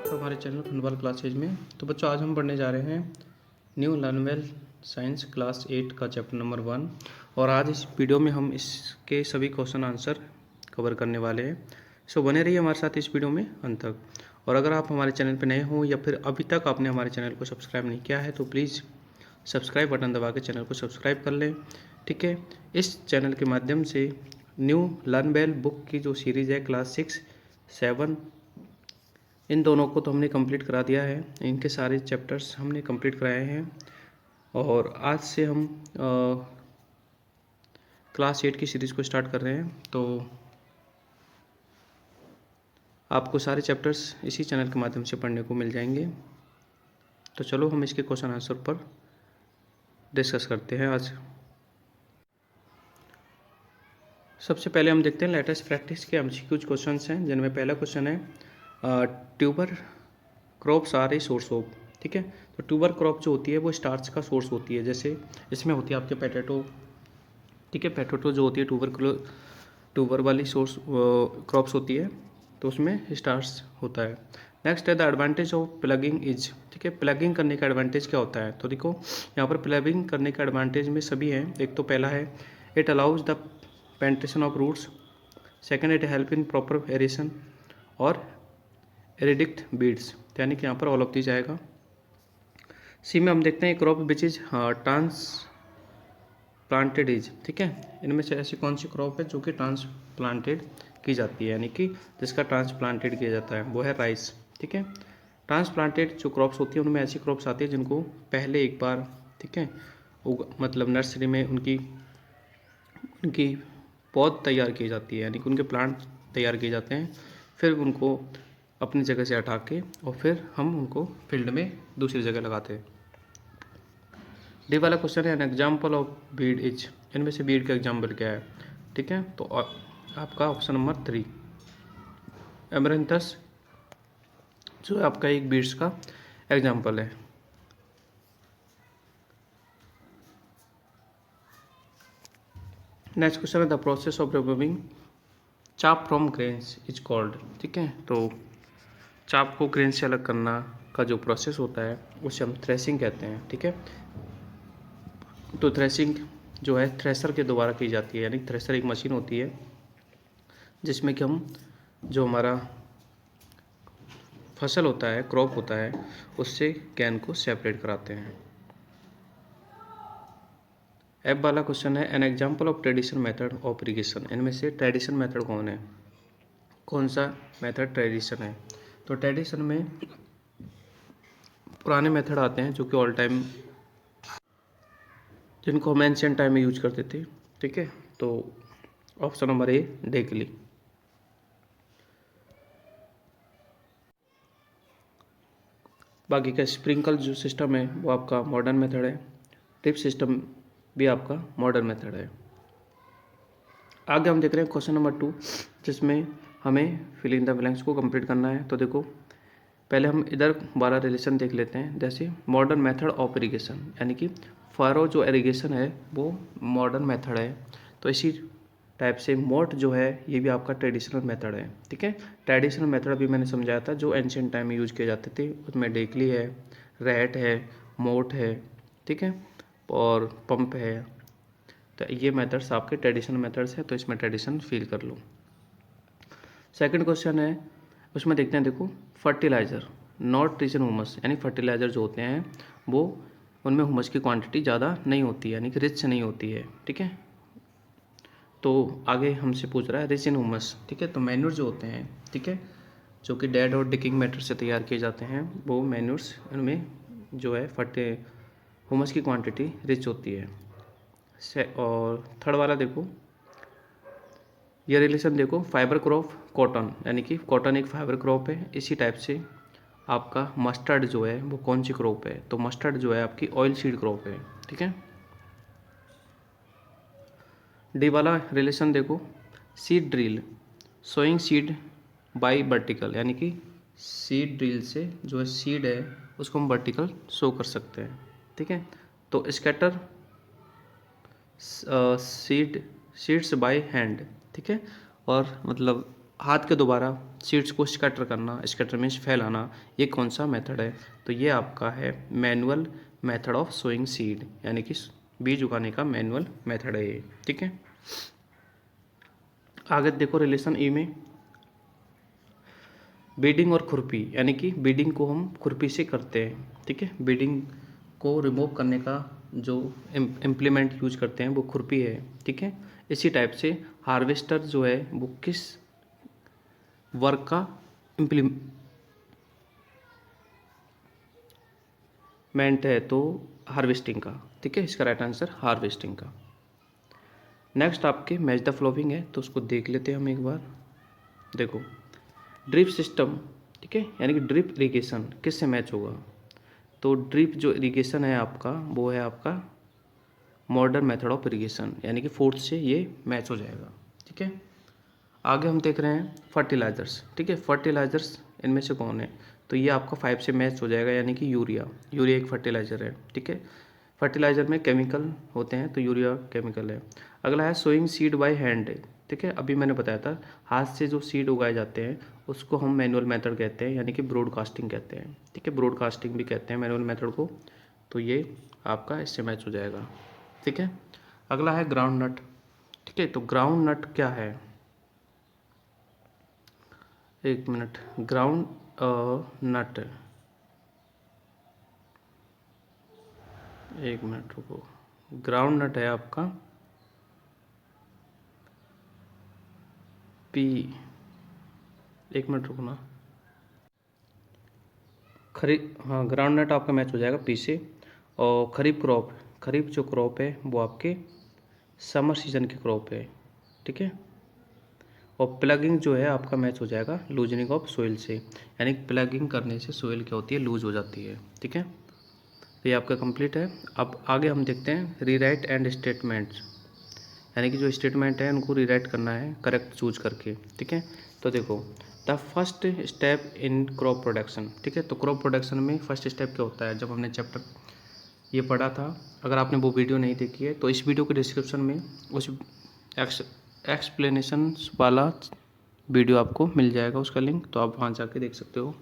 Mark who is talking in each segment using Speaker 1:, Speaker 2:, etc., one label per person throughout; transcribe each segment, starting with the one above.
Speaker 1: आपका हमारे channel Khandwal classes में। तो बच्चों आज हम पढ़ने जा रहे हैं न्यू लर्नवेल साइंस क्लास 8 का चैप्टर नंबर 1। और आज इस वीडियो में हम इसके सभी क्वेश्चन आंसर कवर करने वाले हैं। सो बने रहिए हमारे साथ इस वीडियो में अंत तक। और अगर आप हमारे चैनल पर नए हों या फिर अभी तक आपने हमारे चैनल को सब्सक्राइब नहीं किया है तो प्लीज़ सब्सक्राइब बटन दबा के चैनल को सब्सक्राइब कर लें। ठीक है, इस चैनल के माध्यम से न्यू लर्नवेल बुक की जो सीरीज़ है क्लास 6, 7 इन दोनों को तो हमने कंप्लीट करा दिया है। इनके सारे चैप्टर्स हमने कंप्लीट कराए हैं और आज से हम क्लास 8 की सीरीज़ को स्टार्ट कर रहे हैं। तो आपको सारे चैप्टर्स इसी चैनल के माध्यम से पढ़ने को मिल जाएंगे। तो चलो हम इसके क्वेश्चन आंसर पर डिस्कस करते हैं आज। सबसे पहले हम देखते हैं लेटेस्ट प्रैक्टिस के एमसीक्यूज क्वेश्चंस हैं, जिनमें पहला क्वेश्चन है tuber crops are a source of. ठीक है, तो ट्यूबर क्रॉप जो होती है वो स्टार्च का सोर्स होती है। जैसे इसमें होती है आपके पोटैटो। ठीक है, पोटैटो जो होती है ट्यूबर वाली सोर्स क्रॉप्स होती है, तो उसमें स्टार्च होता है। नेक्स्ट है the advantage of plugging is. ठीक है, प्लगिंग करने का एडवांटेज क्या होता है? तो देखो यहाँ पर प्लगिंग करने का एडवांटेज में सभी हैं। एक तो पहला है it allows the penetration of roots, second it help in proper aeration और एरिडिक्ट बीड्स, यानी कि यहाँ पर ऑल ऑफ दीज आएगा। सी में हम देखते हैं crop which is transplanted is. ठीक है, इनमें से ऐसी कौन सी क्रॉप है जो कि ट्रांसप्लांटेड की जाती है, यानी कि जिसका ट्रांसप्लांटेड किया जाता है, वो है राइस। ठीक है, ट्रांसप्लांटेड जो क्रॉप्स होती है उनमें ऐसी क्रॉप्स आती है जिनको पहले एक बार, ठीक है, मतलब नर्सरी में उनकी पौध तैयार की जाती है, यानी कि उनके प्लांट तैयार किए जाते हैं, फिर उनको अपनी जगह से हटा के और फिर हम उनको फील्ड में दूसरी जगह लगाते हैं। डी वाला क्वेश्चन है an example of Beed is. इनमें से बीड का एग्जाम्पल क्या है? ठीक है, तो आपका ऑप्शन नंबर 3 एमरेंथस जो है आपका एक बीड्स का एग्जाम्पल है। नेक्स्ट क्वेश्चन है द प्रोसेस ऑफ रिमूविंग चाप फ्रॉम ग्रेन्स इज कॉल्ड। ठीक है, तो चाप को ग्रेन से अलग करना का जो प्रोसेस होता है उसे हम थ्रेसिंग कहते हैं। ठीक है, तो थ्रेसिंग जो है थ्रेसर के द्वारा की जाती है, यानी थ्रेसर एक मशीन होती है जिसमें कि हम जो हमारा फसल होता है, क्रॉप होता है, उससे कैन को सेपरेट कराते हैं। एफ वाला क्वेश्चन है an example of traditional method of irrigation. इनमें से ट्रेडिशनल मेथड कौन है? कौन सा मेथड ट्रेडिशन है? तो ट्रेडिशन में पुराने मेथड आते हैं जो कि ऑल टाइम, जिनको हम एंशिएंट टाइम में यूज करते थे। ठीक है, तो ऑप्शन नंबर ए डेकली। बाकी का स्प्रिंकल जो सिस्टम है वो आपका मॉडर्न मेथड है। ड्रिप सिस्टम भी आपका मॉडर्न मेथड है। आगे हम देख रहे हैं क्वेश्चन नंबर 2, जिसमें हमें फिल इन द ब्लैंक्स को कंप्लीट करना है। तो देखो पहले हम इधर वाला रिलेशन देख लेते हैं। जैसे मॉडर्न मेथड ऑफ इरिगेशन, यानी कि फरो जो इरिगेशन है वो मॉडर्न मेथड है। तो इसी टाइप से मोट जो है ये भी आपका ट्रेडिशनल मेथड है। ठीक है, ट्रेडिशनल मेथड अभी मैंने समझाया था जो एंशिएंट टाइम में यूज किए जाते थे, उसमें डेकली है, रैट है, मोट है, ठीक है, और पंप है। तो ये मेथड्स आपके ट्रेडिशनल मेथड्स हैं, तो इसमें ट्रेडिशन फील कर लो। सेकंड क्वेश्चन है उसमें देखते हैं, देखो fertiliser not rich in humus, यानी फर्टिलाइज़र जो होते हैं वो उनमें ह्यूमस की क्वांटिटी ज़्यादा नहीं होती है, यानी कि रिच नहीं होती है। ठीक है, तो आगे हमसे पूछ रहा है रिच इन ह्यूमस। ठीक है, तो मैन्यूर जो होते हैं, ठीक है, जो कि डेड और डिकिंग मैटर से तैयार किए जाते हैं, वो मैन्यूर्स उनमें जो है ह्यूमस की क्वांटिटी रिच होती है। और थर्ड वाला देखो, ये रिलेशन देखो फाइबर क्रॉप कॉटन, यानी कि कॉटन एक फाइबर क्रॉप है। इसी टाइप से आपका मस्टर्ड जो है वो कौन सी क्रॉप है? तो मस्टर्ड जो है आपकी ऑयल सीड क्रॉप है। ठीक है, डी वाला रिलेशन देखो seed drill sowing seed by vertical, यानी कि सीड ड्रिल से जो है सीड है उसको हम वर्टिकल शो कर सकते हैं। ठीक है, तो स्कैटर सीड्स बाय हैंड। ठीक है, और मतलब हाथ के द्वारा सीड्स को स्कैटर करना, स्कैटर मीन्स फैलाना, ये कौन सा मेथड है? तो ये आपका है manual method of sowing seed, यानी कि बीज उगाने का मैनुअल मेथड है ये, ठीक है। आगे देखो रिलेशन ई में बीडिंग और खुरपी, यानी कि बीडिंग को हम खुरपी से करते हैं, ठीक है। बीडिंग को रिमूव करने का जो इम्प्लीमेंट यूज करते हैं वो खुरपी है, ठीक है। इसी टाइप से हार्वेस्टर जो है वो किस वर्क का इम्प्लीमेंट है? तो हार्वेस्टिंग का, ठीक है। इसका राइट आंसर हार्वेस्टिंग का। नेक्स्ट आपके मैच द फ्लोइंग है, तो उसको देख लेते हैं हम एक बार। देखो ड्रिप सिस्टम, ठीक है, यानी कि ड्रिप इरिगेशन किससे मैच होगा? तो ड्रिप जो इरिगेशन है आपका वो है आपका मॉडर्न मेथड ऑफ इरिगेशन, यानी कि फोर्थ से ये मैच हो जाएगा, ठीक है। आगे हम देख रहे हैं फर्टिलाइजर्स, ठीक है। फर्टिलाइजर्स इनमें से कौन है? तो ये आपका 5 से मैच हो जाएगा, यानी कि यूरिया। यूरिया एक फर्टिलाइजर है, ठीक है। फर्टिलाइजर में केमिकल होते हैं, तो यूरिया केमिकल है। अगला है सोइंग सीड बाय हैंड, ठीक है। अभी मैंने बताया था हाथ से जो सीड उगाए जाते हैं उसको हम मैनुअल मेथड कहते हैं, यानी कि ब्रॉडकास्टिंग कहते हैं, ठीक है। ब्रॉडकास्टिंग भी कहते हैं मैनुअल मेथड को, तो ये आपका इससे मैच हो जाएगा, ठीक है। अगला है ग्राउंड नट, ठीक है। तो ग्राउंड नट क्या है? एक मिनट, ग्राउंड नट, एक मिनट रुको। ग्राउंड नट है आपका पी, एक मिनट रुको ना। हाँ, ग्राउंड नट आपका मैच हो जाएगा पी से। और खरीफ क्रॉप, खरीफ जो क्रॉप है वो आपके समर सीजन की क्रॉप है, ठीक है। और प्लगिंग जो है आपका मैच हो जाएगा लूजनिंग ऑफ सोइल से, यानी प्लगिंग करने से सोइल क्या होती है? लूज हो जाती है, ठीक है। तो ये आपका कंप्लीट है। अब आगे हम देखते हैं रीराइट एंड स्टेटमेंट्स, यानी कि जो स्टेटमेंट है उनको रीराइट करना है करेक्ट चूज करके, ठीक है। तो देखो the first step in crop production, ठीक है। तो क्रॉप प्रोडक्शन में फर्स्ट स्टेप क्या होता है? जब हमने चैप्टर ये पढ़ा था, अगर आपने वो वीडियो नहीं देखी है तो इस वीडियो के डिस्क्रिप्शन में उस एक्सप्लेनेशन वाला वीडियो आपको मिल जाएगा, उसका लिंक, तो आप वहाँ जाके देख सकते हो।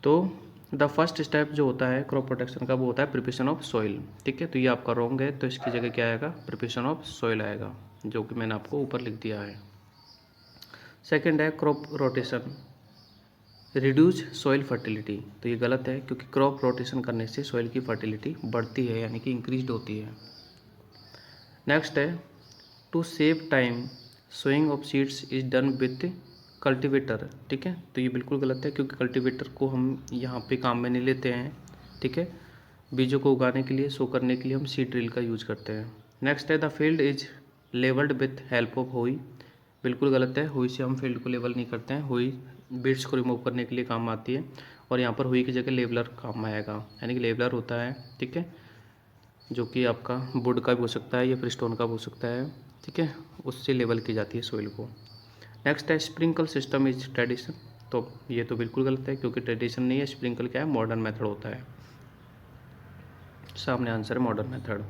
Speaker 1: तो द फर्स्ट स्टेप जो होता है क्रॉप प्रोटेक्शन का वो होता है प्रिपरेशन ऑफ सॉइल, ठीक है। तो ये आपका रॉन्ग है, तो इसकी जगह क्या आएगा? प्रिपरेशन ऑफ सॉइल आएगा, जो कि मैंने आपको ऊपर लिख दिया है। सेकंड है crop rotation, reduce soil fertility, तो ये गलत है क्योंकि क्रॉप रोटेशन करने से सॉइल की फर्टिलिटी बढ़ती है, यानी कि इंक्रीज होती है। नेक्स्ट है to save time sowing of seeds is done with cultivator, ठीक है। तो ये बिल्कुल गलत है क्योंकि कल्टीवेटर को हम यहाँ पे काम में नहीं लेते हैं, ठीक है। बीजों को उगाने के लिए, सो करने के लिए हम सीड ड्रिल का यूज़ करते हैं। नेक्स्ट है the field is levelled with help of हुई, बिल्कुल गलत है। हुई से हम फील्ड को लेवल नहीं करते हैं, हुई बीड्स को रिमूव करने के लिए काम आती है, और यहाँ पर हुई की जगह लेवलर काम आएगा, यानी कि लेवलर होता है, ठीक है, जो कि आपका वुड का भी हो सकता है या फिर स्टोन का भी हो सकता है, ठीक है। उससे लेवल की जाती है सोइल को। नेक्स्ट है स्प्रिंकल सिस्टम इज ट्रेडिशन, तो ये तो बिल्कुल गलत है क्योंकि ट्रेडिशन नहीं है, स्प्रिंकल क्या है? मॉडर्न मेथड होता है। सामने आंसर है modern method.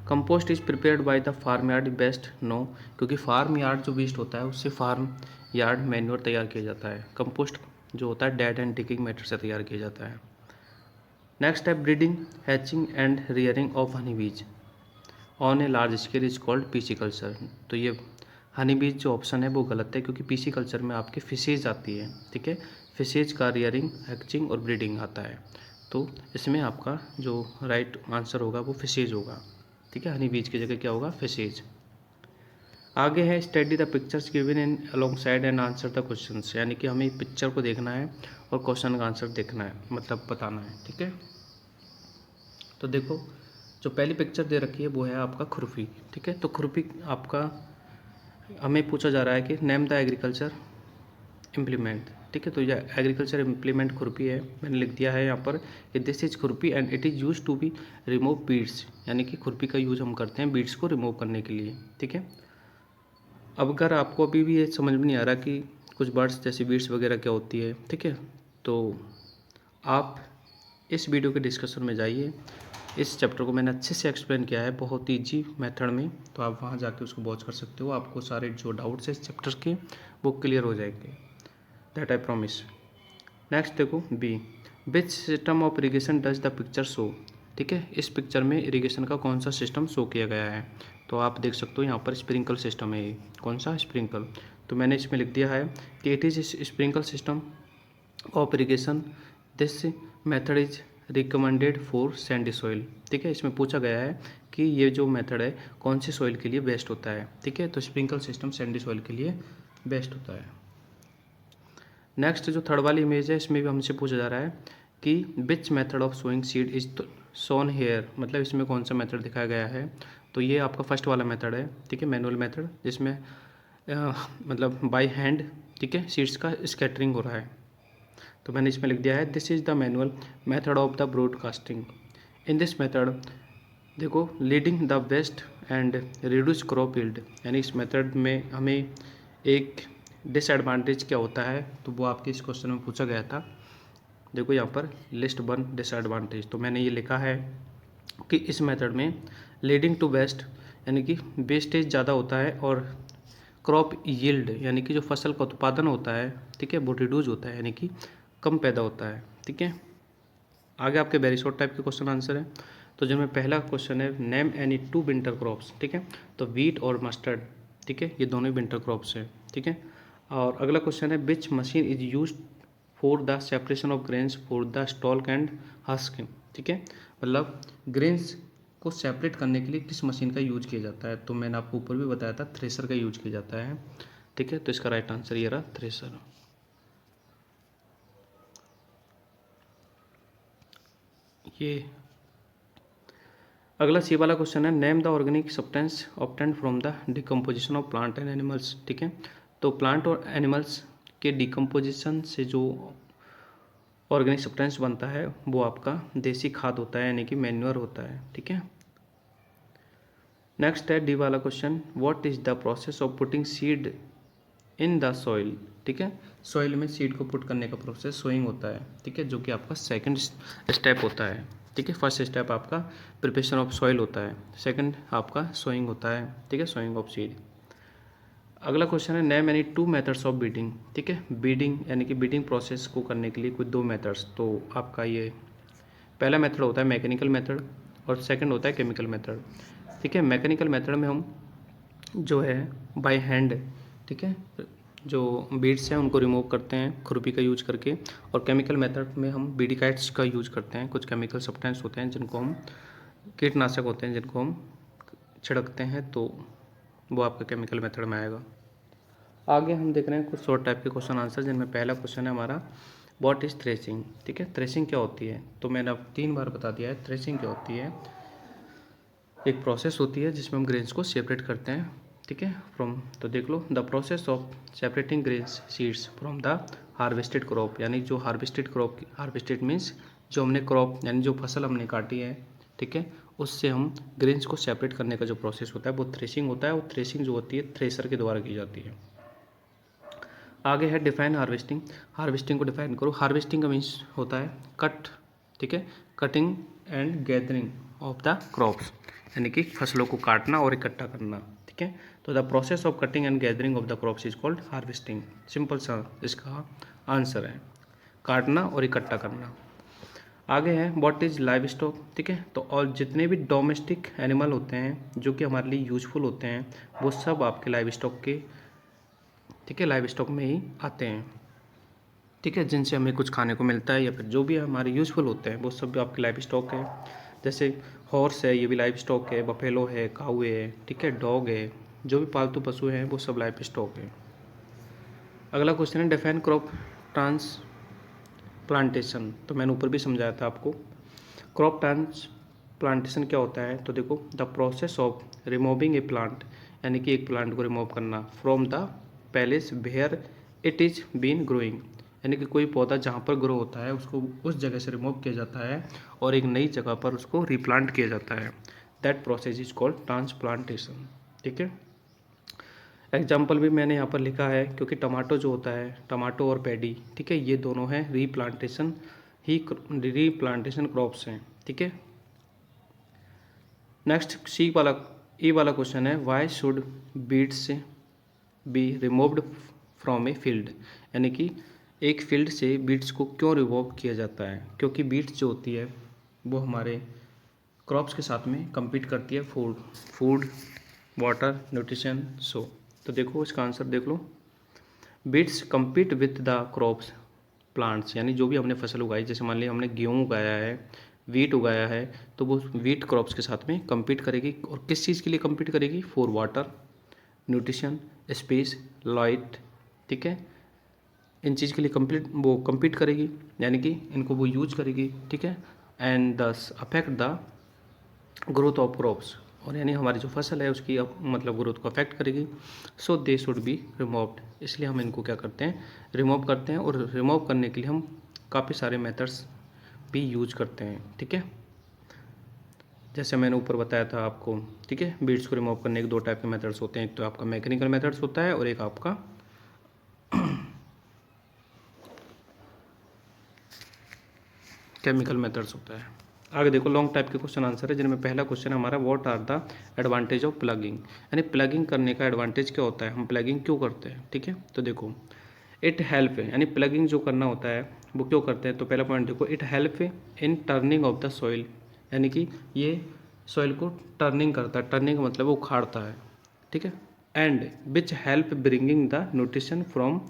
Speaker 1: Compost is prepared by the farm yard waste, no, क्योंकि फार्म यार्ड जो वेस्ट होता है उससे फार्म यार्ड मैन्योर तैयार किया जाता है। कंपोस्ट जो होता है डेड एंड डिकिंग मैटर से तैयार किया जाता है। नेक्स्ट है breeding, hatching and rearing of honey bees on a large scale is called apiculture, तो ये हनी बीज जो ऑप्शन है वो गलत है क्योंकि पीसी कल्चर में आपके फिशेज आती है, ठीक है। फिशेज का रियरिंग, हैचिंग और ब्रीडिंग आता है, तो इसमें आपका जो राइट आंसर होगा वो फिशेज होगा, ठीक है। हनी बीज की जगह क्या होगा? फिशेज। आगे है study the pictures given in along side and answer the question, यानी कि हमें पिक्चर को देखना है और क्वेश्चन का आंसर देखना है, मतलब बताना है, ठीक है। तो देखो जो पहली पिक्चर दे रखी है वो है आपका खुरपी, ठीक है। तो खुरपी आपका हमें पूछा जा रहा है कि नेम द एग्रीकल्चर इम्प्लीमेंट, ठीक है। तो यह एग्रीकल्चर इम्प्लीमेंट खुरपी है, मैंने लिख दिया है यहाँ पर कि दिस इज खुरपी and it is use to be remove weeds, यानी कि खुरपी का यूज़ हम करते हैं बीड्स को रिमूव करने के लिए, ठीक है। अब अगर आपको अभी भी ये समझ में नहीं आ रहा कि कुछ बर्ड्स जैसे बीड्स वगैरह क्या होती है, ठीक है, तो आप इस वीडियो के डिस्कशन में जाइए इस चैप्टर को मैंने अच्छे से एक्सप्लेन किया है बहुत ईजी मेथड में, तो आप वहाँ जाके उसको वॉच कर सकते हो। आपको सारे जो डाउट्स है इस चैप्टर के वो क्लियर हो जाएंगे, दैट आई प्रॉमिस। नेक्स्ट देखो B, which system of irrigation does the picture show. ठीक है, इस पिक्चर में इरीगेशन का कौन सा सिस्टम शो किया गया है। तो आप देख सकते हो यहाँ पर स्प्रिंकल सिस्टम है। कौन सा स्प्रिंकल, तो मैंने इसमें लिख दिया है कि it is sprinkle system of irrigation, this method is recommended for Sandy soil. ठीक है, इसमें पूछा गया है कि ये जो मेथड है कौन सी सॉइल के लिए बेस्ट होता है। ठीक है, तो स्प्रिंकल सिस्टम सैंडी सॉइल के लिए बेस्ट होता है। नेक्स्ट जो थर्ड वाली इमेज है इसमें भी हमसे पूछा जा रहा है कि which method of sowing seed is sown here, मतलब इसमें कौन सा मेथड दिखाया गया है। तो ये आपका फर्स्ट वाला मेथड है। ठीक है, मैनुअल मेथड, जिसमें मतलब बाय हैंड, ठीक है, सीड्स का स्कैटरिंग हो रहा है। तो मैंने इसमें लिख दिया है this is the manual method of the broadcasting. In this method देखो leading the best and reduce crop yield, यानी इस मेथड में हमें एक डिसएडवांटेज क्या होता है, तो वो आपके इस क्वेश्चन में पूछा गया था। देखो यहाँ पर लिस्ट 1 डिसएडवांटेज, तो मैंने ये लिखा है कि इस मेथड में लीडिंग टू बेस्ट यानी कि वेस्टेज ज़्यादा होता है और क्रॉप यील्ड यानी कि जो फसल का उत्पादन होता है, ठीक है, वो रिड्यूज होता है यानी कि कम पैदा होता है। ठीक है, आगे आपके वेरी शॉर्ट टाइप के क्वेश्चन आंसर है। तो जिनमें पहला क्वेश्चन है नेम एनी 2 विंटर क्रॉप्स। ठीक है, तो वीट और मस्टर्ड, ठीक है, ये दोनों विंटर क्रॉप्स हैं। ठीक है, और अगला क्वेश्चन है विच machine is use for the separation of grains for the stock and husk. ठीक है, मतलब ग्रेन्स को सेपरेट करने के लिए किस मशीन का यूज किया जाता है। तो मैंने आपको ऊपर भी बताया था थ्रेसर का यूज किया जाता है। ठीक है, तो इसका राइट आंसर ये रहा थ्रेसर। ये अगला सी वाला क्वेश्चन है name the organic substance obtained from the decomposition of plant and animals. ठीक है, तो प्लांट और एनिमल्स के डिकम्पोजिशन से जो ऑर्गेनिक सब्सटेंस बनता है वो आपका देसी खाद होता है यानी कि मैन्योर होता है। ठीक है, नेक्स्ट है डी वाला question what is the process of putting seed in the soil. ठीक है, सॉइल में सीड को पुट करने का प्रोसेस सोइंग होता है। ठीक है, जो कि आपका सेकंड स्टेप होता है। ठीक है, फर्स्ट स्टेप आपका प्रिपरेशन ऑफ सॉइल होता है, सेकंड आपका सोइंग होता है। ठीक है, सोइंग ऑफ सीड। अगला क्वेश्चन है name any 2 methods of weeding. ठीक है, बीडिंग यानी कि बीडिंग प्रोसेस को करने के लिए कोई 2 मेथड्स। तो आपका ये पहला मेथड होता है मैकेनिकल मेथड और सेकंड होता है केमिकल मेथड। ठीक है, मैकेनिकल मेथड में हम जो है बाय हैंड, ठीक है, जो बीड्स हैं उनको रिमूव करते हैं खुरपी का यूज करके। और केमिकल मेथड में हम बीडिकाइट्स का यूज करते हैं। कुछ केमिकल सब्सटेंस होते हैं जिनको हम कीटनाशक होते हैं जिनको हम छिड़कते हैं, तो वो आपका केमिकल मेथड में आएगा। आगे हम देख रहे हैं कुछ शॉर्ट टाइप के क्वेश्चन आंसर, जिनमें पहला क्वेश्चन है हमारा व्हाट इज़ थ्रेसिंग। ठीक है, थ्रेसिंग क्या होती है, तो मैंने अब 3 बार बता दिया है थ्रेसिंग क्या होती है। एक प्रोसेस होती है जिसमें हम ग्रेन्स को सेपरेट करते हैं। ठीक है, फ्रॉम, तो देख लो the process of separating grains seeds from the harvested crop, यानी जो हार्वेस्टेड क्रॉप, हार्वेस्टेड मीन्स जो हमने क्रॉप यानी जो फसल हमने काटी है, ठीक है, उससे हम ग्रेन्स को सेपरेट करने का जो प्रोसेस होता है वो थ्रेसिंग होता है। और थ्रेसिंग जो होती है थ्रेसर के द्वारा की जाती है। आगे है डिफाइन हार्वेस्टिंग। हार्वेस्टिंग को डिफाइन करो। हार्वेस्टिंग का मीन्स होता है कट, ठीक है, cutting and gathering of the crops, यानी कि फसलों को काटना और इकट्ठा करना। ठीक है, तो the process of cutting and gathering of the crops is called harvesting. Simple सा इसका आंसर है, काटना और इकट्ठा करना। आगे है व्हाट इज लाइव स्टॉक। ठीक है, तो और जितने भी डोमेस्टिक एनिमल होते हैं जो कि हमारे लिए यूजफुल होते हैं वो सब आपके लाइव स्टॉक के, ठीक है, लाइव स्टॉक में ही आते हैं। ठीक है, जिनसे हमें कुछ खाने को मिलता है या फिर जो भी हमारे यूज़फुल होते हैं वो सब आपके लाइव स्टॉक है। जैसे हॉर्स है, ये भी लाइव स्टॉक है, बफेलो है, काऊ है, ठीक है, डॉग है, जो भी पालतू पशु हैं वो सब लाइव स्टॉक है। अगला क्वेश्चन है डिफाइन क्रॉप ट्रांसप्लांटेशन। तो मैंने ऊपर भी समझाया था आपको क्रॉप ट्रांसप्लांटेशन क्या होता है। तो देखो the process of removing a plant, यानी कि एक प्लांट को रिमूव करना from the place where it is been growing, यानी कि कोई पौधा जहाँ पर ग्रो होता है उसको उस जगह से रिमूव किया जाता है और एक नई जगह पर उसको रिप्लांट किया जाता है। That process is called transplantation. ठीक है, एग्जाम्पल भी मैंने यहाँ पर लिखा है क्योंकि टमाटो जो होता है, टमाटो और पैडी, ठीक है, ये दोनों हैं रीप्लांटेशन क्रॉप्स हैं। ठीक है, नेक्स्ट ई वाला क्वेश्चन है, why should beads be removed from a field, यानी कि एक फील्ड से बीड्स को क्यों रिमूव किया जाता है? क्योंकि बीड्स जो होती है वो हमारे क्रॉप्स के साथ में compete करती है, फूड वाटर न्यूट्रिशन सो। तो देखो इसका आंसर देख लो, weeds compete with the crops plants, यानी जो भी हमने फसल उगाई, जैसे मान लिया हमने गेहूँ उगाया है, वीट उगाया है, तो वो वीट क्रॉप्स के साथ में compete करेगी। और किस चीज़ के लिए compete करेगी? For water nutrition space light, ठीक है, इन चीज़ के लिए compete करेगी, यानी कि इनको वो यूज करेगी, ठीक है। एंड दस affect the growth of crops, और यानी हमारी जो फसल है उसकी मतलब ग्रोथ को अफेक्ट करेगी। सो दे शुड बी रिमूव्ड, इसलिए हम इनको क्या करते हैं? रिमूव करते हैं। और रिमूव करने के लिए हम काफ़ी सारे मेथड्स भी यूज करते हैं, ठीक है, जैसे मैंने ऊपर बताया था आपको, ठीक है। बीड्स को रिमूव करने के दो टाइप के मेथड्स होते हैं, एक तो आपका मैकेनिकल मेथड्स होता है और एक आपका केमिकल मेथड्स होता है। आगे देखो लॉन्ग टाइप के क्वेश्चन आंसर है, जिनमें पहला क्वेश्चन है हमारा, what are the advantage of ploughing, यानी प्लगिंग करने का एडवांटेज क्या होता है, हम प्लगिंग क्यों करते हैं, ठीक है। तो देखो इट हेल्प है, यानी प्लगिंग जो करना होता है वो क्यों करते हैं? तो पहला पॉइंट देखो, it help in turning of the soil, यानी कि ये सॉइल को टर्निंग करता है, टर्निंग का मतलब वो उखाड़ता है, ठीक है। And which help bringing the nutrition from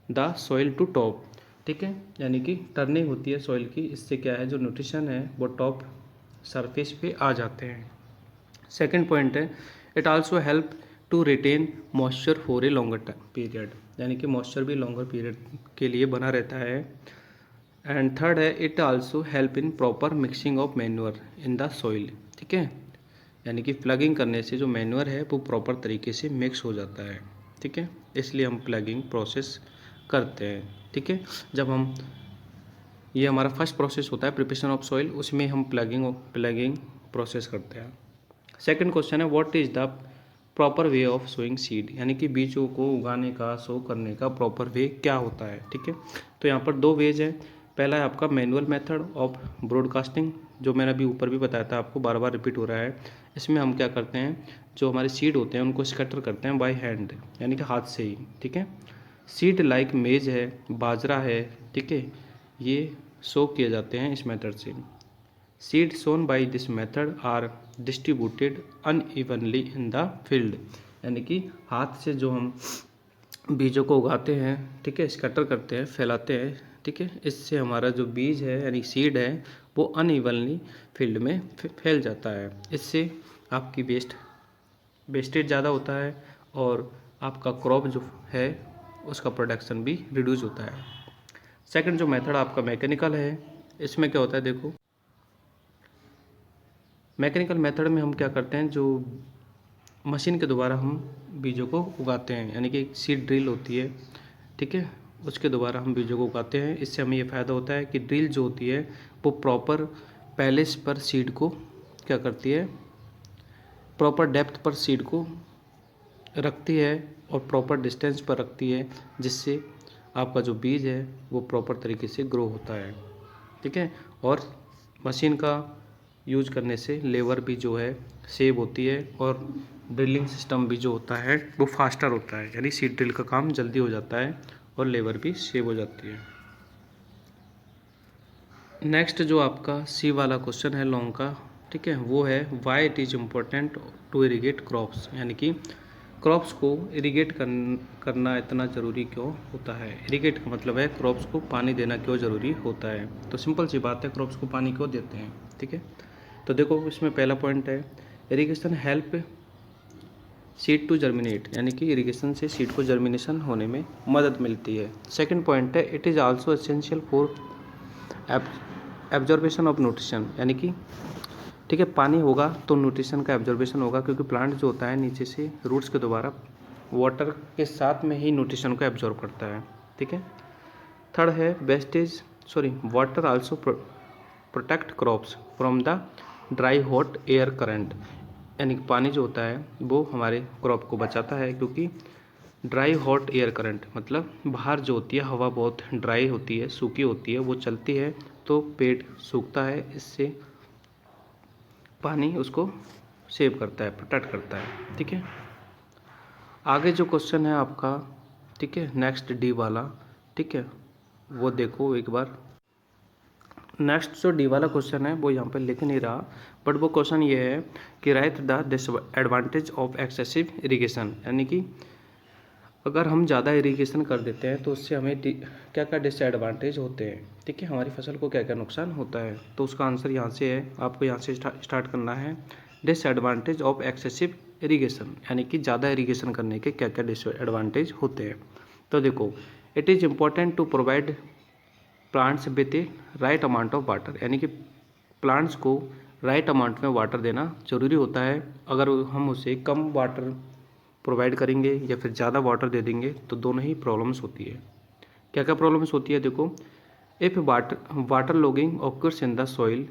Speaker 1: the soil to top, ठीक है, यानी कि टर्निंग होती है सॉइल की, इससे क्या है जो न्यूट्रिशन है वो टॉप सरफेस पे आ जाते हैं। सेकंड पॉइंट है, it also help to retain moisture for a longer period, यानी कि मॉइस्चर भी लॉन्गर पीरियड के लिए बना रहता है। एंड थर्ड है, it also help in proper mixing of manure in the soil, ठीक है, यानी कि प्लगिंग करने से जो मैन्योर है वो प्रॉपर तरीके से मिक्स हो जाता है, ठीक है, इसलिए हम प्लगिंग प्रोसेस करते हैं, ठीक है। जब हम ये हमारा फर्स्ट प्रोसेस होता है प्रिपरेशन ऑफ सॉइल, उसमें हम प्लगिंग प्रोसेस करते हैं। सेकंड क्वेश्चन है, what is the proper way of sowing seed, यानी कि बीजों को उगाने का, सो करने का प्रॉपर वे क्या होता है, ठीक है। तो यहाँ पर दो वेज है, पहला है आपका मैनुअल मेथड ऑफ ब्रॉडकास्टिंग, जो मैंने अभी ऊपर भी बताया था आपको, बार बार रिपीट हो रहा है। इसमें हम क्या करते हैं, जो हमारे सीड होते हैं उनको स्कैटर करते हैं बाय हैंड, यानी कि हाथ से ही, ठीक है। सीड लाइक मेज है, बाजरा है, ठीक है, ये सो किए जाते हैं इस मेथड से। Seed sown by this method are distributed unevenly in the field, यानी कि हाथ से जो हम बीजों को उगाते हैं, ठीक है, स्कैटर करते हैं, फैलाते हैं, ठीक है, इससे हमारा जो बीज है यानी सीड है वो अनइवनली फील्ड में फैल जाता है। इससे आपकी वेस्टेज ज़्यादा होता है और आपका क्रॉप जो है उसका प्रोडक्शन भी रिड्यूस होता है। सेकंड जो मेथड आपका मैकेनिकल है, इसमें क्या होता है देखो, मैकेनिकल मेथड में हम क्या करते हैं, जो मशीन के द्वारा हम बीजों को उगाते हैं, यानी कि एक सीड ड्रिल होती है, ठीक है, उसके द्वारा हम बीजों को उगाते हैं। इससे हमें ये फ़ायदा होता है कि ड्रिल जो होती है वो प्रॉपर पैलेस पर सीड को क्या करती है, प्रॉपर डेप्थ पर सीड को रखती है और प्रॉपर डिस्टेंस पर रखती है, जिससे आपका जो बीज है वो प्रॉपर तरीके से ग्रो होता है, ठीक है। और मशीन का यूज करने से लेबर भी जो है सेव होती है और ड्रिलिंग सिस्टम भी जो होता है वो फास्टर होता है, यानी सीड ड्रिल का काम जल्दी हो जाता है और लेबर भी सेव हो जाती है। नेक्स्ट जो आपका सी वाला क्वेश्चन है लॉन्ग का, ठीक है, वो है why it is important to irrigate crops, यानी कि क्रॉप्स को इरीगेट करना इतना ज़रूरी क्यों होता है। इरीगेट का मतलब है क्रॉप्स को पानी देना क्यों ज़रूरी होता है। तो सिंपल सी बात है, क्रॉप्स को पानी क्यों देते हैं, ठीक है। तो देखो इसमें पहला पॉइंट है, irrigation help seed to germinate, यानी कि इरीगेशन से सीड को जर्मिनेशन होने में मदद मिलती है। सेकंड पॉइंट है, it is also essential for absorption of nutrition, यानी कि ठीक है, पानी होगा तो न्यूट्रिशन का एब्जॉर्बेशन होगा, क्योंकि प्लांट जो होता है नीचे से रूट्स के द्वारा वाटर के साथ में ही न्यूट्रिशन को एब्जॉर्ब करता है, ठीक है। थर्ड है water also protect crops from the dry hot air current, यानी कि पानी जो होता है वो हमारे क्रॉप को बचाता है, क्योंकि ड्राई हॉट एयर करंट मतलब बाहर जो होती है हवा बहुत ड्राई होती है, सूखी होती है, वो चलती है तो पेड़ सूखता है, इससे पानी उसको सेव करता है, प्रोटेक्ट करता है। ठीक है, आगे जो क्वेश्चन है आपका, ठीक है, नेक्स्ट डी वाला, ठीक है, वो देखो एक बार। नेक्स्ट जो डी वाला क्वेश्चन है वो यहाँ पे लिख नहीं रहा, बट वो क्वेश्चन ये है कि right the disadvantage of excessive irrigation, यानी कि अगर हम ज़्यादा इरिगेशन कर देते हैं तो उससे हमें क्या क्या डिसएडवांटेज होते हैं, ठीक है, हमारी फसल को क्या क्या नुकसान होता है। तो उसका आंसर यहाँ से है, आपको यहाँ से स्टार्ट करना है। डिसएडवांटेज ऑफ एक्सेसिव इरिगेशन, यानी कि ज़्यादा इरिगेशन करने के क्या क्या डिसएडवांटेज होते हैं। तो देखो, it is important to provide plants with a right amount of water, यानी कि प्लांट्स को राइट अमाउंट में वाटर देना ज़रूरी होता है। अगर हम उसे कम वाटर प्रोवाइड करेंगे या फिर ज़्यादा वाटर दे देंगे तो दोनों ही प्रॉब्लम्स होती है। क्या क्या प्रॉब्लम्स होती है, देखो, if water logging occurs in the soil,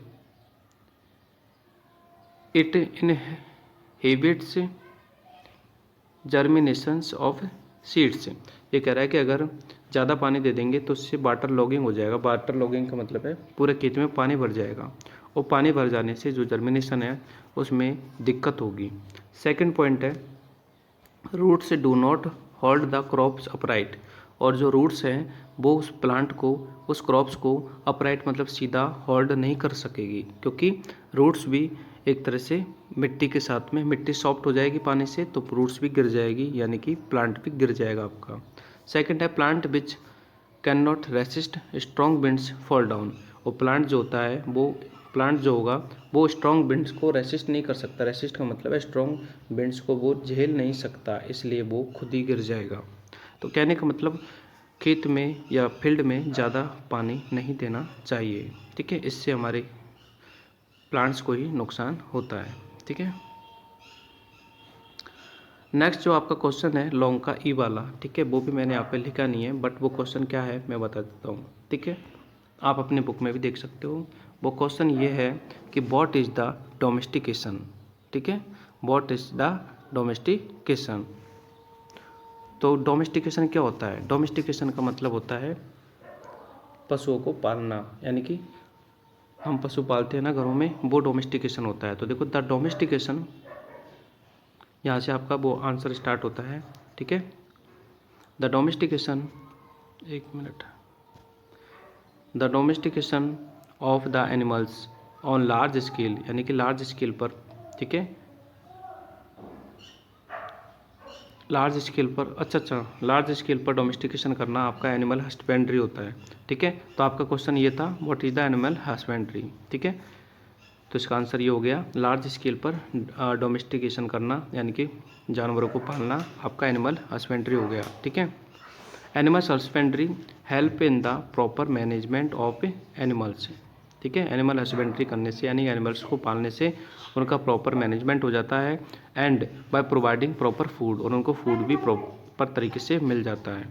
Speaker 1: it inhibits germinations of seeds. ये कह रहा है कि अगर ज़्यादा पानी दे देंगे तो उससे वाटर लॉगिंग हो जाएगा। वाटर लॉगिंग का मतलब है पूरे खेत में पानी भर जाएगा, और पानी भर जाने से जो जर्मिनेशन है उसमें दिक्कत होगी। सेकंड पॉइंट है, roots do not hold the crops upright, और जो रूट्स हैं वो उस प्लांट को, उस क्रॉप्स को अपराइट मतलब सीधा होल्ड नहीं कर सकेगी, क्योंकि रूट्स भी एक तरह से मिट्टी के साथ में, मिट्टी सॉफ्ट हो जाएगी पानी से तो रूट्स भी गिर जाएगी, यानी कि प्लांट भी गिर जाएगा आपका। सेकंड है, plant which can not resist strong winds fall down, और प्लांट जो होता है वो, प्लांट जो होगा वो स्ट्रॉन्ग विंड्स को रेसिस्ट नहीं कर सकता। रेसिस्ट का मतलब है स्ट्रॉन्ग विंड्स को वो झेल नहीं सकता, इसलिए वो खुद ही गिर जाएगा। तो कहने का मतलब खेत में या फील्ड में ज़्यादा पानी नहीं देना चाहिए, ठीक है, इससे हमारे प्लांट्स को ही नुकसान होता है। ठीक है, नेक्स्ट जो आपका क्वेश्चन है लॉन्ग का ई वाला, ठीक है, वो भी मैंने यहाँ पे लिखा नहीं है, बट वो क्वेश्चन क्या है मैं बता देता हूँ। ठीक है, आप अपने बुक में भी देख सकते हो। वो क्वेश्चन ये है कि व्हाट इज़ द डोमेस्टिकेशन, ठीक है, व्हाट इज़ द डोमेस्टिकेशन। तो डोमेस्टिकेशन क्या होता है? डोमेस्टिकेशन का मतलब होता है पशुओं को पालना, यानी कि हम पशु पालते हैं ना घरों में, वो डोमेस्टिकेशन होता है। तो देखो, द डोमेस्टिकेशन, यहाँ से आपका वो आंसर स्टार्ट होता है। ठीक है, द डोमेस्टिकेशन, एक minute, the domestication of the animals on large scale, यानी कि लार्ज स्केल पर, ठीक है, लार्ज स्केल पर, अच्छा, लार्ज स्केल पर डोमेस्टिकेशन करना आपका एनिमल हस्बेंड्री होता है। ठीक है, तो आपका क्वेश्चन ये था, what is the animal husbandry. ठीक है, तो इसका आंसर ये हो गया, लार्ज स्केल पर डोमेस्टिकेशन करना, यानी कि जानवरों को पालना, आपका एनिमल हस्बेंड्री हो गया। ठीक है, animal husbandry help in the proper management of animals. ठीक है, एनिमल हस्बेंड्री करने से, यानी एनिमल्स को पालने से उनका प्रॉपर मैनेजमेंट हो जाता है, and by providing proper food, और उनको फूड भी प्रॉपर तरीके से मिल जाता है।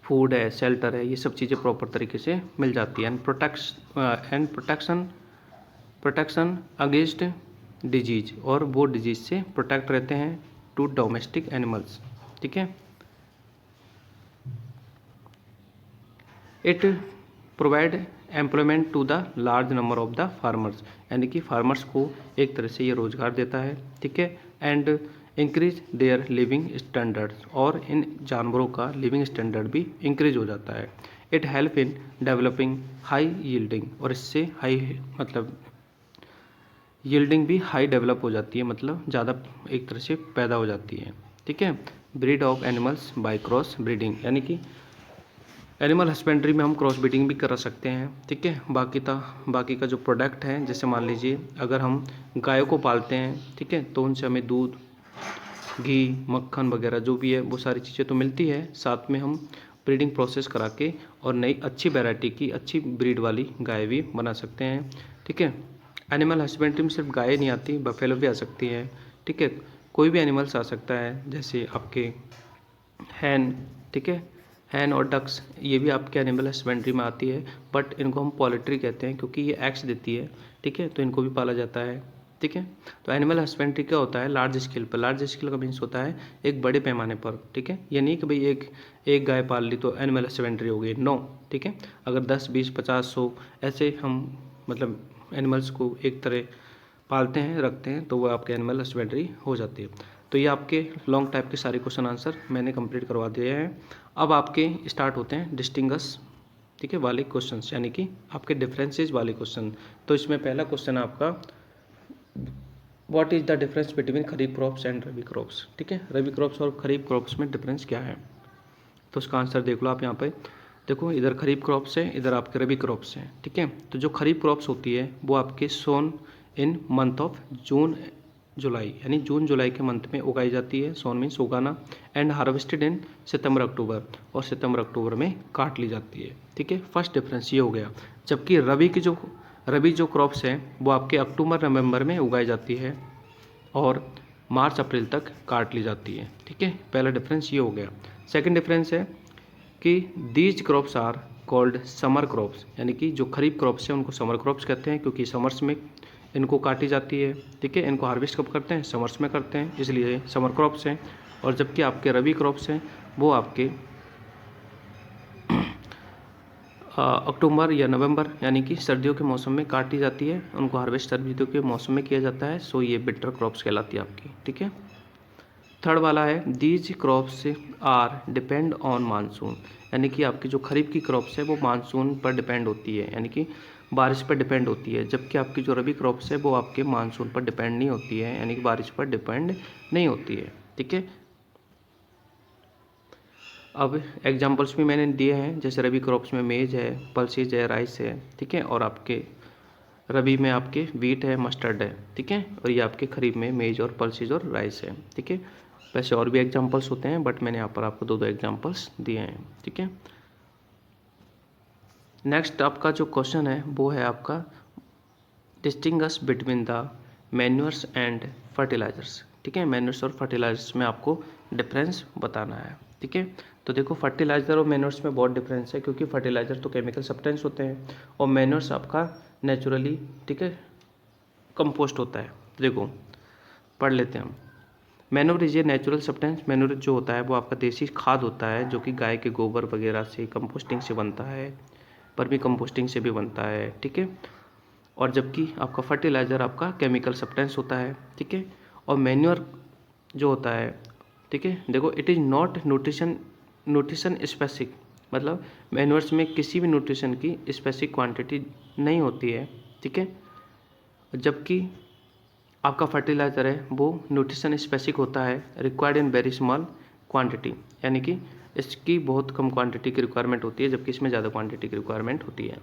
Speaker 1: फूड है, शेल्टर है, ये सब चीज़ें प्रॉपर तरीके से मिल जाती है। एंड प्रोटेक्शन अगेंस्ट डिजीज, और वो डिजीज से प्रोटेक्ट रहते हैं टू डोमेस्टिक एनिमल्स। ठीक है, it provide employment to the large number of the farmers, यानी कि फार्मर्स को एक तरह से ये रोजगार देता है। ठीक है, and increase their living standards, और इन जानवरों का लिविंग स्टैंडर्ड भी इंक्रीज हो जाता है। It help in developing high yielding, और इससे हाई मतलब यील्डिंग भी हाई डेवलप हो जाती है, मतलब ज़्यादा एक तरह से पैदा हो जाती है। ठीक है, breed of animals by cross breeding, यानी कि एनिमल हस्बेंड्री में हम क्रॉस ब्रीडिंग भी करा सकते हैं। ठीक है, बाकी का जो प्रोडक्ट है, जैसे मान लीजिए अगर हम गायों को पालते हैं, ठीक है, तो उनसे हमें दूध, घी, मक्खन वगैरह जो भी है वो सारी चीज़ें तो मिलती है, साथ में हम ब्रीडिंग प्रोसेस करा के और नई अच्छी वैरायटी की अच्छी ब्रीड वाली गाय भी बना सकते हैं। ठीक है, एनिमल हस्बेंड्री में सिर्फ गाय नहीं आती, बफेलो भी आ सकती है। ठीक है, कोई भी एनिमल्स आ सकता है, जैसे आपके हैन, ठीक है, हैन और डक्स, ये भी आपके एनिमल हस्बेंड्री में आती है, बट इनको हम पोल्ट्री कहते हैं क्योंकि ये एग्स देती है। ठीक है, तो इनको भी पाला जाता है। ठीक है, तो एनिमल हस्बेंड्री क्या होता है? लार्ज स्केल पर। लार्ज स्केल का मीन्स होता है एक बड़े पैमाने पर। ठीक है, ये नहीं कि भाई एक गाय पाल ली तो एनिमल हस्बेंड्री हो गई, नो। ठीक है, अगर 10, 20, 50, 100 ऐसे हम मतलब एनिमल्स को एक तरह पालते हैं, रखते हैं, तो वो आपके एनिमल हस्बेंड्री हो जाती है। तो ये आपके लॉन्ग टाइप के सारे क्वेश्चन आंसर मैंने कंप्लीट करवा दिए हैं। अब आपके स्टार्ट होते हैं डिस्टिंगस, ठीक है, वाले क्वेश्चंस, यानी कि आपके डिफरेंसेस वाले क्वेश्चन। तो इसमें पहला क्वेश्चन है आपका, what is the difference between kharif crops and rabi crops, ठीक है, रबी क्रॉप्स और खरीफ क्रॉप्स में डिफरेंस क्या है। तो उसका आंसर देख लो आप यहाँ पे, देखो इधर खरीफ क्रॉप्स है, इधर आपके रबी क्रॉप्स हैं, ठीक है। तो जो खरीफ क्रॉप्स होती है वो आपके सोन इन मंथ ऑफ जून जुलाई, यानी जून जुलाई के मंथ में उगाई जाती है, सोन मीन्स उगाना, एंड हार्वेस्टेड इन सितंबर अक्टूबर, और सितंबर अक्टूबर में काट ली जाती है, ठीक है। फर्स्ट डिफरेंस ये हो गया। जबकि रबी जो क्रॉप्स हैं वो आपके अक्टूबर नवंबर में उगाई जाती है और मार्च अप्रैल तक काट ली जाती है, ठीक है। पहला डिफरेंस ये हो गया। सेकंड डिफरेंस है कि these crops are called summer crops, यानी कि जो खरीफ क्रॉप्स हैं उनको समर क्रॉप्स कहते हैं, क्योंकि समर्स में इनको काटी जाती है, ठीक है। इनको हार्वेस्ट कब करते हैं, समर्स में करते हैं, इसलिए समर क्रॉप्स हैं। और जबकि आपके रबी क्रॉप्स हैं वो आपके अक्टूबर या नवंबर, यानी कि सर्दियों के मौसम में काटी जाती है, उनको हार्वेस्ट सर्दियों के मौसम में किया जाता है। सो ये विंटर क्रॉप्स कहलाती है आपकी, ठीक है। थर्ड वाला है these crops are depend on monsoon, यानी कि आपकी जो खरीफ की क्रॉप्स है वो मानसून पर डिपेंड होती है, यानी कि बारिश पर डिपेंड होती है। जबकि आपकी जो रबी क्रॉप्स है वो आपके मानसून पर डिपेंड नहीं होती है, यानी कि बारिश पर डिपेंड नहीं होती है, ठीक है। अब एग्जांपल्स भी मैंने दिए हैं, जैसे रबी क्रॉप्स में मेज है, पल्सेज है, राइस है, ठीक है, और आपके रबी में आपके वीट है, मस्टर्ड है, ठीक है, और ये आपके खरीफ में मेज और पल्सेज और राइस है, ठीक है। वैसे और भी एग्जांपल्स होते हैं, बट मैंने यहाँ पर आपको दो एग्जांपल्स दिए हैं, ठीक है। नेक्स्ट आपका जो क्वेश्चन है वो है आपका distinguish between the manures and fertilisers, ठीक है। मैन्योर्स और फर्टिलाइजर्स में आपको डिफरेंस बताना है, ठीक है। तो देखो फर्टिलाइज़र और मैन्योर्स में बहुत डिफरेंस है, क्योंकि फर्टिलाइज़र तो केमिकल सब्सटेंस होते हैं और मैन्योर्स आपका नेचुरली, ठीक है, कंपोस्ट होता है। देखो पढ़ लेते हैं हम। Manure is a natural substance, manure जो होता है वो आपका देसी खाद होता है, जो कि गाय के गोबर वगैरह से कंपोस्टिंग से बनता है, वर्मी कंपोस्टिंग से भी बनता है, ठीक है। और जबकि आपका फर्टिलाइज़र आपका केमिकल सब्सटेंस होता है, ठीक है। और मैन्योर जो होता है, ठीक है, देखो it is not nutrition specific, मतलब मैन्योर्स में किसी भी न्यूट्रिशन की स्पेसिफिक क्वांटिटी नहीं होती है, ठीक है। जबकि आपका फर्टिलाइज़र है वो न्यूट्रिशन स्पेसिफिक होता है, required in very small quantity, यानी कि इसकी बहुत कम क्वांटिटी की रिक्वायरमेंट होती है, जबकि इसमें ज़्यादा क्वांटिटी की रिक्वायरमेंट होती है।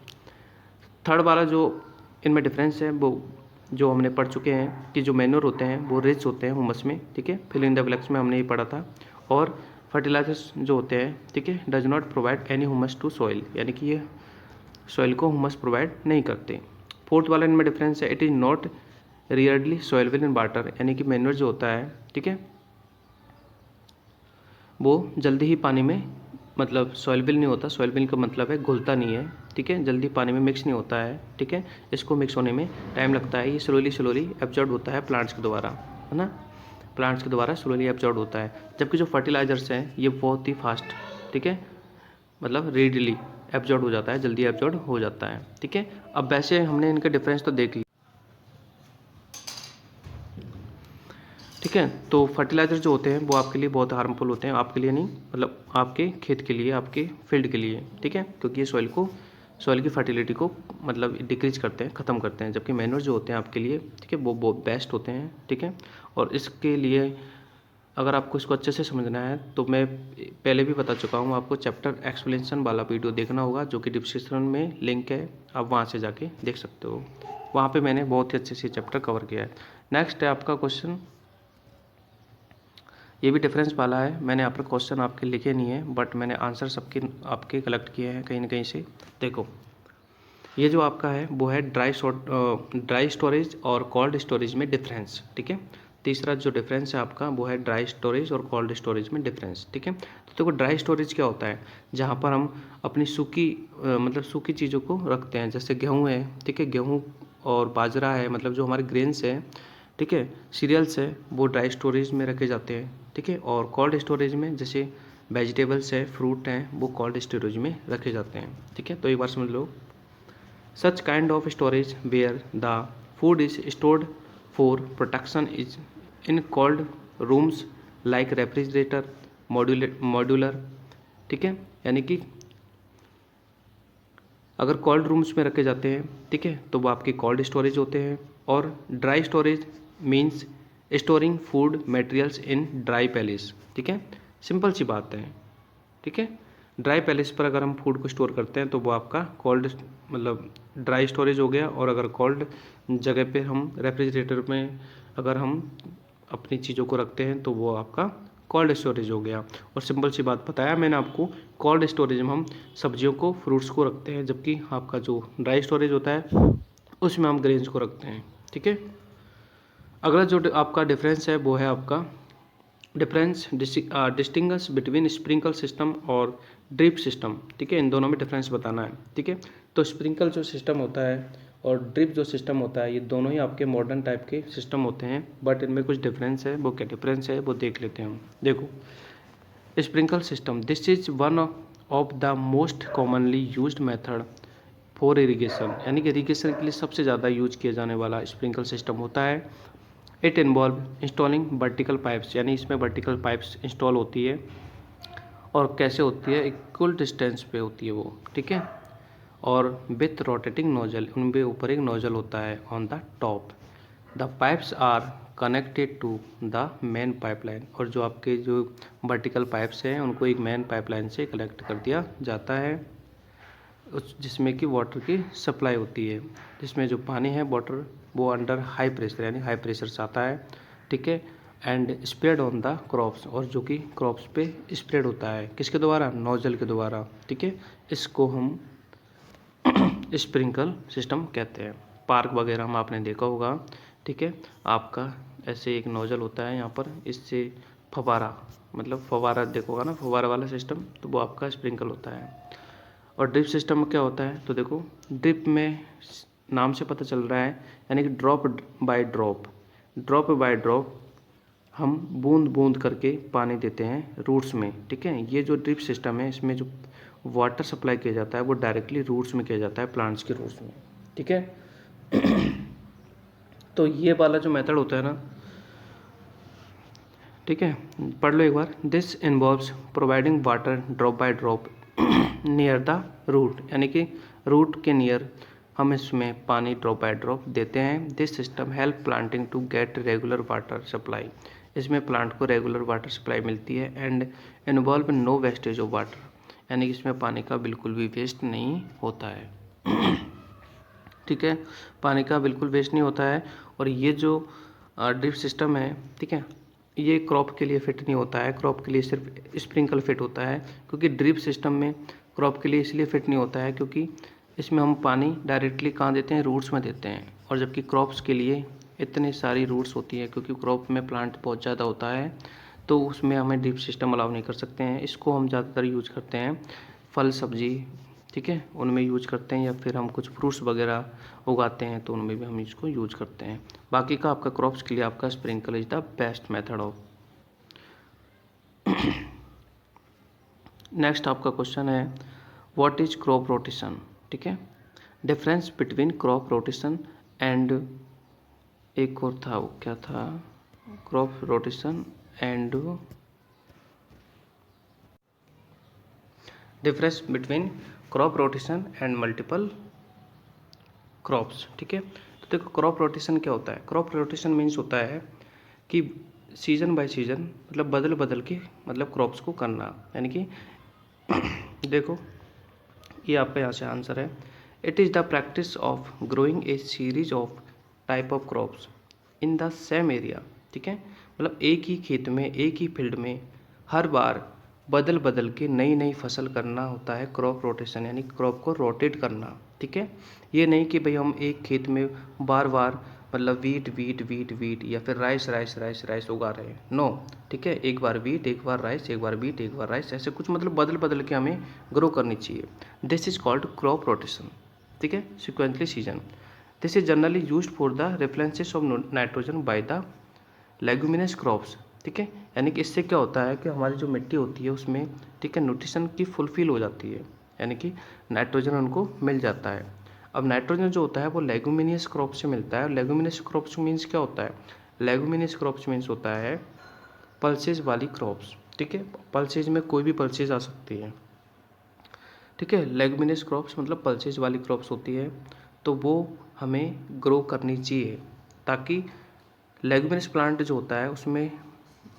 Speaker 1: थर्ड वाला जो इनमें डिफरेंस है वो जो हमने पढ़ चुके हैं कि जो मैन्योर होते हैं वो रिच होते हैं ह्यूमस में, ठीक है, फिल इन द ब्लैंक्स में हमने ये पढ़ा था। और फर्टिलाइजर्स जो होते हैं, ठीक है, does not provide any humus to soil, यानी कि ये सॉइल को ह्यूमस प्रोवाइड नहीं करते। फोर्थ वाला इनमें डिफरेंस है, it is not rarely सॉइलेबल in water, यानी कि मैन्योर जो होता है, ठीक है, वो जल्दी ही पानी में, मतलब सॉइलेबल नहीं होता, सॉइलेबल का मतलब है घुलता नहीं है, ठीक है, जल्दी पानी में मिक्स नहीं होता है, ठीक है, इसको मिक्स होने में टाइम लगता है, ये स्लोली एब्जॉर्ब होता है प्लांट्स के द्वारा, है ना, प्लांट्स के द्वारा स्लोली एब्जॉर्ब होता है। जबकि जो फर्टिलाइजर्स हैं ये बहुत ही फास्ट, ठीक है, मतलब रेडिली एब्जॉर्ब हो जाता है, जल्दी एब्जॉर्ब हो जाता है, ठीक है। अब वैसे हमने इनका डिफरेंस तो देख लिया, ठीक है। तो फर्टिलाइजर जो होते हैं वो आपके लिए बहुत हार्मफुल होते हैं, आपके लिए नहीं, मतलब आपके खेत के लिए, आपके फील्ड के लिए, ठीक है, क्योंकि ये सॉइल की फर्टिलिटी को मतलब डिक्रीज करते हैं, ख़त्म करते हैं। जबकि मैन्योर जो होते हैं आपके लिए, ठीक है, वो बहुत बेस्ट होते हैं, ठीक है। और इसके लिए अगर आपको इसको अच्छे से समझना है तो मैं पहले भी बता चुका हूँ, आपको चैप्टर एक्सप्लेनेशन वाला वीडियो देखना होगा, जो कि डिस्क्रिप्शन में लिंक है, आप वहाँ से जाके देख सकते हो। वहाँ पे मैंने बहुत ही अच्छे से चैप्टर कवर किया है। नेक्स्ट है आपका क्वेश्चन, ये भी डिफरेंस वाला है, मैंने यहाँ पर क्वेश्चन आपके लिखे नहीं है, बट मैंने आंसर सबके आपके कलेक्ट किए हैं कहीं ना कहीं से। देखो ये जो आपका है वो है ड्राई स्टोरेज और कोल्ड स्टोरेज में डिफरेंस, ठीक है। तीसरा जो डिफरेंस है आपका वो है ड्राई स्टोरेज और कोल्ड स्टोरेज में डिफरेंस, ठीक है। तो देखो ड्राई स्टोरेज क्या होता है, जहाँ पर हम अपनी मतलब सूखी चीज़ों को रखते हैं, जैसे गेहूँ है, ठीक है, गेहूँ और बाजरा है, मतलब जो हमारे ग्रेन्स है, ठीक है, सीरियल्स है, वो ड्राई स्टोरेज में रखे जाते हैं, ठीक है। और कोल्ड स्टोरेज में जैसे वेजिटेबल्स है, फ्रूट हैं, वो कोल्ड स्टोरेज में रखे जाते हैं, ठीक है। तो एक बार समझ लो, such kind of storage where the food is stored for protection is in cold rooms like refrigerator, modular, ठीक है, यानी कि अगर कोल्ड रूम्स में रखे जाते हैं, ठीक है, तो वो आपके कोल्ड स्टोरेज होते हैं। और dry storage means storing food materials in dry palace, ठीक है, सिंपल सी बात है, ठीक है। ड्राई पैलेस पर अगर हम फूड को स्टोर करते हैं तो वो आपका कोल्ड मतलब ड्राई स्टोरेज हो गया। और अगर कोल्ड जगह पे हम रेफ्रिजरेटर में अगर हम अपनी चीज़ों को रखते हैं तो वो आपका कोल्ड स्टोरेज हो गया। और सिंपल सी बात बताया मैंने आपको, कोल्ड स्टोरेज में हम सब्जियों को, फ्रूट्स को रखते हैं, जबकि आपका जो ड्राई स्टोरेज होता है उसमें हम ग्रेन्स को रखते हैं, ठीक है। अगला जो आपका डिफरेंस है वो है आपका difference distinguish between sprinkle system और ड्रिप सिस्टम, ठीक है, इन दोनों में डिफरेंस बताना है, ठीक है। तो स्प्रिंकल जो सिस्टम होता है और ड्रिप जो सिस्टम होता है, ये दोनों ही आपके मॉडर्न टाइप के सिस्टम होते हैं, बट इनमें कुछ डिफरेंस है। वो क्या डिफरेंस है वो देख लेते हैं हम। देखो, sprinkle system, this is one of the most commonly used method for irrigation, यानी कि इरीगेशन के लिए सबसे ज़्यादा यूज किया जाने वाला स्प्रिंकल सिस्टम होता है। It involve installing vertical pipes, यानी इसमें वर्टिकल पाइप्स इंस्टॉल होती है। और कैसे होती है, इक्वल डिस्टेंस पे होती है वो, ठीक है। और विथ रोटेटिंग नोजल, उनके ऊपर एक नोजल होता है on the top. The pipes are connected to the main pipeline, और जो आपके जो वर्टिकल पाइप्स हैं उनको एक मेन पाइपलाइन से कनेक्ट कर दिया जाता है, उस जिसमें कि वाटर की सप्लाई होती है, जिसमें जो पानी है वाटर वो अंडर हाई प्रेशर यानी हाई प्रेशर से आता है, ठीक है। And spread on the crops, और जो कि क्रॉप्स पे स्प्रेड होता है किसके द्वारा, नोजल के द्वारा, ठीक है। इसको हम स्प्रिंकल सिस्टम कहते हैं। पार्क वगैरह में आपने देखा होगा, ठीक है, आपका ऐसे एक नोजल होता है यहाँ पर, इससे फव्वारा मतलब फव्वारा देखोगा ना, फव्वारा वाला सिस्टम, तो वो आपका स्प्रिंकल होता है। और ड्रिप सिस्टम में क्या होता है, तो देखो ड्रिप में नाम से पता चल रहा है, यानी कि ड्रॉप बाय ड्रॉप हम बूंद बूंद करके पानी देते हैं रूट्स में, ठीक है। ये जो ड्रिप सिस्टम है इसमें जो वाटर सप्लाई किया जाता है वो डायरेक्टली रूट्स में किया जाता है, प्लांट्स के रूट्स में, ठीक है। तो ये वाला जो मेथड होता है ना, ठीक है, पढ़ लो एक बार। This involves providing water drop by drop near the root, यानी कि रूट के नियर हम इसमें पानी ड्रॉप बाय ड्रॉप देते हैं। This system help planting to get regular water supply, इसमें प्लांट को रेगुलर वाटर सप्लाई मिलती है। And involve no wastage of water, यानी कि इसमें पानी का बिल्कुल भी वेस्ट नहीं होता है, ठीक है, पानी का बिल्कुल वेस्ट नहीं होता है। और ये जो ड्रिप सिस्टम है, ठीक है, ये क्रॉप के लिए फिट नहीं होता है, क्रॉप के लिए सिर्फ स्प्रिंकल फिट होता है। क्योंकि ड्रिप सिस्टम में क्रॉप के लिए इसलिए फिट नहीं होता है क्योंकि इसमें हम पानी डायरेक्टली कहाँ देते हैं, रूट्स में देते हैं। और जबकि क्रॉप्स के लिए इतनी सारी रूट्स होती है, क्योंकि क्रॉप में प्लांट बहुत ज़्यादा होता है, तो उसमें हमें ड्रिप सिस्टम अलाउ नहीं कर सकते हैं। इसको हम ज़्यादातर यूज करते हैं फल सब्जी, ठीक है, उनमें यूज करते हैं, या फिर हम कुछ फ्रूट्स वगैरह उगाते हैं तो उनमें भी हम इसको यूज करते हैं। बाकी का आपका क्रॉप्स के लिए आपका sprinkle is the best method of. Next आपका क्वेश्चन है व्हाट इज क्रॉप रोटेशन, ठीक है। Difference between crop rotation and, एक और था वो क्या था, crop rotation and difference between crop rotation and multiple crops, ठीक है। तो देखो क्रॉप रोटेशन क्या होता है, क्रॉप रोटेशन मीन्स होता है कि सीजन बाय सीजन मतलब बदल बदल के मतलब क्रॉप्स को करना, यानी कि देखो ये आपका यहाँ से आंसर है। It is the practice of growing A series of type of crops in the same area, ठीक है, मतलब एक ही खेत में एक ही फील्ड में हर बार बदल बदल के नई नई फसल करना होता है क्रॉप रोटेशन, यानी क्रॉप को रोटेट करना, ठीक है। ये नहीं कि भाई हम एक खेत में बार बार मतलब वीट या फिर राइस उगा रहे हैं, नो, ठीक है। एक बार वीट, एक बार राइस, एक बार वीट, एक बार राइस, ऐसे कुछ मतलब बदल बदल के हमें ग्रो करनी चाहिए। This is called crop rotation, ठीक है, sequentially season. This is generally used for the replenishes of nitrogen by the leguminous crops, ठीक है, यानी कि इससे क्या होता है कि हमारी जो मिट्टी होती है उसमें, ठीक है, न्यूट्रिशन की फुलफिल हो जाती है, यानी कि नाइट्रोजन उनको मिल जाता है। अब नाइट्रोजन जो होता है वो लेगुमिनियस क्रॉप से मिलता है। लेगुमिनियस क्रॉप्स मीन्स क्या होता है? लेगुमिनियस क्रॉप्स मीन्स होता है पल्सेज वाली क्रॉप्स, ठीक है। पल्सेज में कोई भी पल्सेज आ सकती है, ठीक है। लेगुमिनियस क्रॉप्स मतलब पल्सेज वाली क्रॉप्स होती है, तो वो हमें ग्रो करनी चाहिए, ताकि लेगुमिनियस प्लांट जो होता है उसमें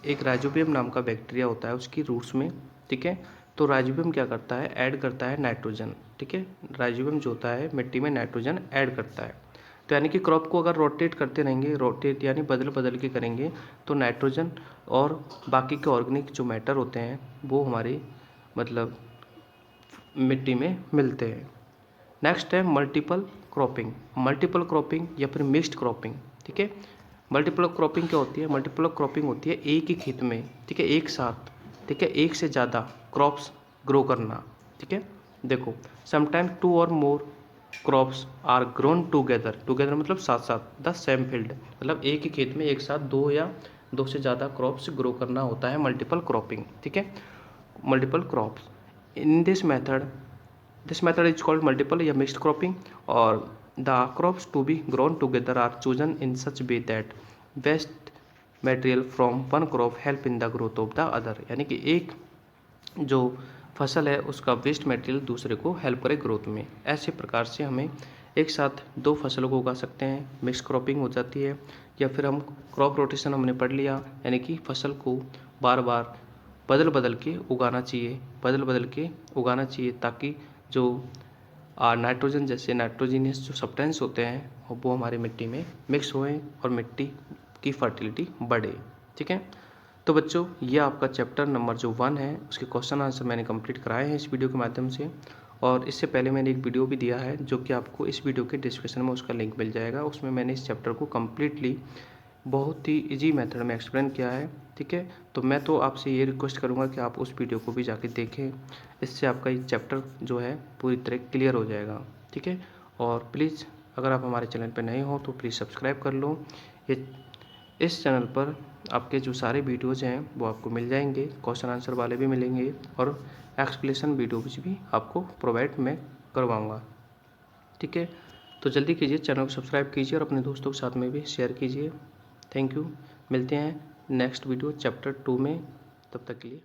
Speaker 1: एक राइजोबियम नाम का बैक्टीरिया होता है उसकी रूट्स में, ठीक है। तो राइजोबियम क्या करता है? ऐड करता है नाइट्रोजन, ठीक है। राइजोबियम जो होता है मिट्टी में नाइट्रोजन ऐड करता है। तो यानी कि क्रॉप को अगर रोटेट करते रहेंगे, रोटेट यानी बदल बदल के करेंगे, तो नाइट्रोजन और बाकी के ऑर्गेनिक जो मैटर होते हैं वो हमारी मतलब मिट्टी में मिलते हैं। नेक्स्ट है मल्टीपल क्रॉपिंग। मल्टीपल क्रॉपिंग या फिर मिक्स्ड क्रॉपिंग, ठीक है। मल्टीपल क्रॉपिंग क्या होती है? मल्टीपल क्रॉपिंग होती है एक ही खेत में, ठीक है, एक साथ, ठीक है, एक से ज़्यादा क्रॉप्स ग्रो करना, ठीक है। देखो, समटाइम 2 और more crops are grown together. Together मतलब साथ साथ, द सेम फील्ड, मतलब एक ही खेत में एक साथ 2 या 2 से ज़्यादा क्रॉप्स ग्रो करना होता है मल्टीपल क्रॉपिंग, ठीक है। Multiple crops in this method is called multiple या मिक्स्ड क्रॉपिंग, और the crops to be grown together are chosen in such way that waste material from one crop help in the growth of the other. यानी कि एक जो फसल है उसका waste material दूसरे को हेल्प करे ग्रोथ में। ऐसे प्रकार से हमें एक साथ 2 फसलों को उगा सकते हैं, मिक्स क्रॉपिंग हो जाती है। या फिर हम क्रॉप रोटेशन हमने पढ़ लिया, यानी कि फसल को बार बार बदल बदल के उगाना चाहिए, बदल बदल के उगाना चाहिए, ताकि जो नाइट्रोजन जैसे नाइट्रोजीनियस जो सब्सटेंस होते हैं वो हमारी मिट्टी में मिक्स होएं और मिट्टी की फर्टिलिटी बढ़े, ठीक है। तो बच्चों, ये आपका चैप्टर नंबर जो 1 है उसके क्वेश्चन आंसर मैंने कंप्लीट कराए हैं इस वीडियो के माध्यम से। और इससे पहले मैंने एक वीडियो भी दिया है जो कि आपको इस वीडियो के डिस्क्रिप्शन में उसका लिंक मिल जाएगा। उसमें मैंने इस चैप्टर को कम्प्लीटली बहुत ही इजी मेथड में एक्सप्लेन किया है, ठीक है। तो मैं तो आपसे ये रिक्वेस्ट करूँगा कि आप उस वीडियो को भी जाके देखें, इससे आपका ये चैप्टर जो है पूरी तरह क्लियर हो जाएगा, ठीक है। और प्लीज़ अगर आप हमारे चैनल पर नए हो तो प्लीज़ सब्सक्राइब कर लो। ये इस चैनल पर आपके जो सारे वीडियोज़ हैं वो आपको मिल जाएंगे, क्वेश्चन आंसर वाले भी मिलेंगे और एक्सप्लेनेशन वीडियोज़ भी आपको प्रोवाइड मैं करवाऊँगा, ठीक है। तो जल्दी कीजिए, चैनल को सब्सक्राइब कीजिए और अपने दोस्तों के साथ में भी शेयर कीजिए। Thank you. मिलते हैं नेक्स्ट वीडियो चैप्टर 2 में, तब तक के लिए।